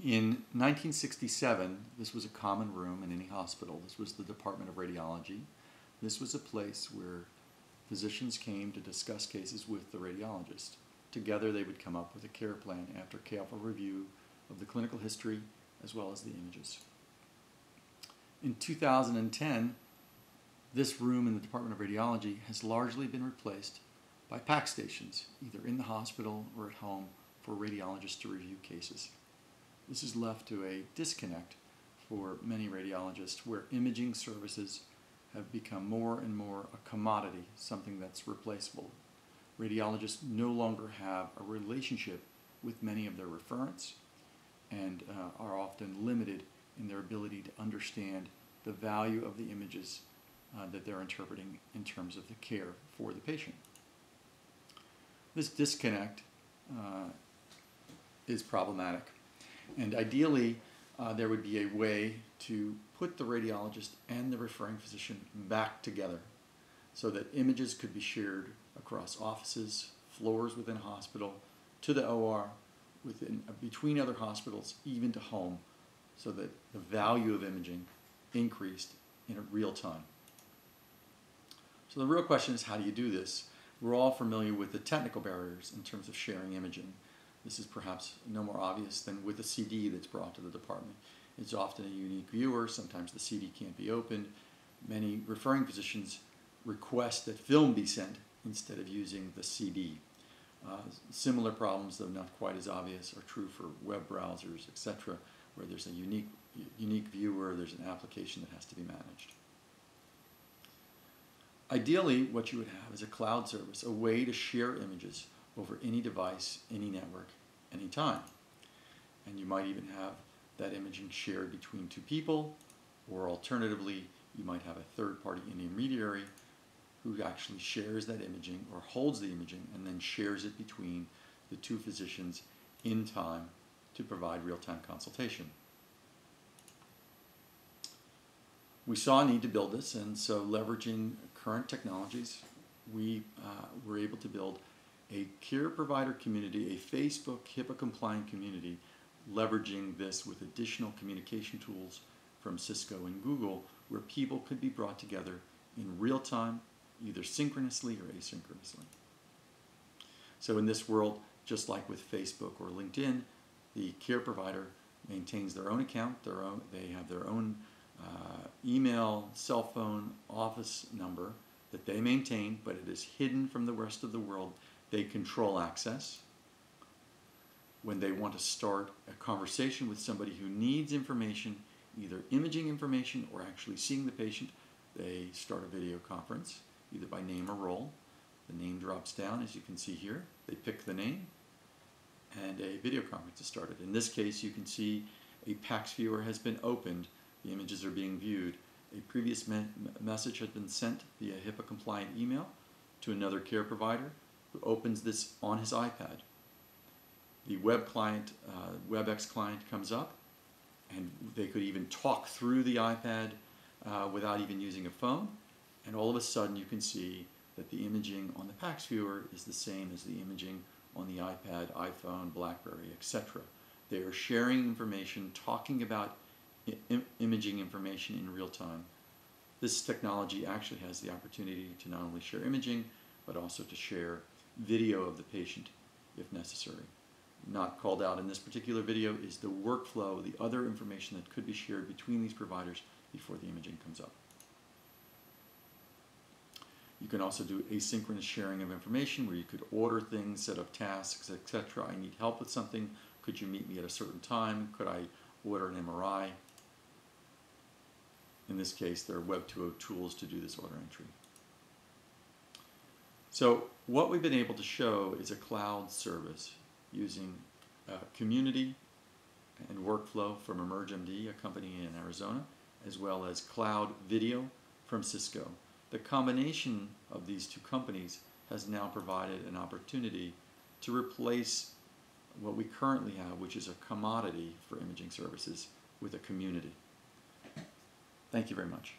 In 1967, this was a common room in any hospital. This was the Department of Radiology. This was a place where physicians came to discuss cases with the radiologist. Together they would come up with a care plan after careful review of the clinical history as well as the images. In 2010, this room in the Department of Radiology has largely been replaced by PAC stations, either in the hospital or at home, for radiologists to review cases. This has left to a disconnect for many radiologists where imaging services have become more and more a commodity, something that's replaceable. Radiologists no longer have a relationship with many of their referrents and are often limited in their ability to understand the value of the images that they're interpreting in terms of the care for the patient. This disconnect is problematic, and ideally there would be a way to put the radiologist and the referring physician back together so that images could be shared across offices, floors within a hospital, to the OR, between other hospitals, even to home, so that the value of imaging increased in real time. So the real question is, how do you do this? We're all familiar with the technical barriers in terms of sharing imaging. This is perhaps no more obvious than with a CD that's brought to the department. It's often a unique viewer. Sometimes the CD can't be opened. Many referring physicians request that film be sent instead of using the CD. Similar problems, though not quite as obvious, are true for web browsers, etc., where there's a unique viewer, there's an application that has to be managed. Ideally, what you would have is a cloud service, a way to share images over any device, any network, anytime. And you might even have that imaging shared between two people, or alternatively, you might have a third-party intermediary who actually shares that imaging or holds the imaging and then shares it between the two physicians in time to provide real-time consultation. We saw a need to build this, and so leveraging current technologies, we were able to build a care provider community, a Facebook HIPAA-compliant community, leveraging this with additional communication tools from Cisco and Google, where people could be brought together in real time, either synchronously or asynchronously. So in this world, just like with Facebook or LinkedIn, the care provider maintains their own account, they have their own email, cell phone, office number that they maintain, but it is hidden from the rest of the world. They control access. When they want to start a conversation with somebody who needs information, either imaging information or actually seeing the patient, they start a video conference, either by name or role. The name drops down, as you can see here. They pick the name, and a video conference is started. In this case, you can see a PACS viewer has been opened. The images are being viewed. A previous message has been sent via HIPAA-compliant email to another care provider who opens this on his iPad. The web client, WebEx client comes up, and they could even talk through the iPad without even using a phone, and all of a sudden you can see that the imaging on the PACS viewer is the same as the imaging on the iPad, iPhone, BlackBerry, etc. They are sharing information, talking about imaging information in real time. This technology actually has the opportunity to not only share imaging, but also to share video of the patient if necessary. Not called out in this particular video is the workflow, the other information that could be shared between these providers before the imaging comes up. You can also do asynchronous sharing of information where you could order things, set up tasks, etc. I need help with something. Could you meet me at a certain time? Could I order an MRI? In this case, there are Web 2.0 tools to do this order entry. So what we've been able to show is a cloud service using community and workflow from EmergeMD, a company in Arizona, as well as cloud video from Cisco. The combination of these two companies has now provided an opportunity to replace what we currently have, which is a commodity for imaging services, with a community. Thank you very much.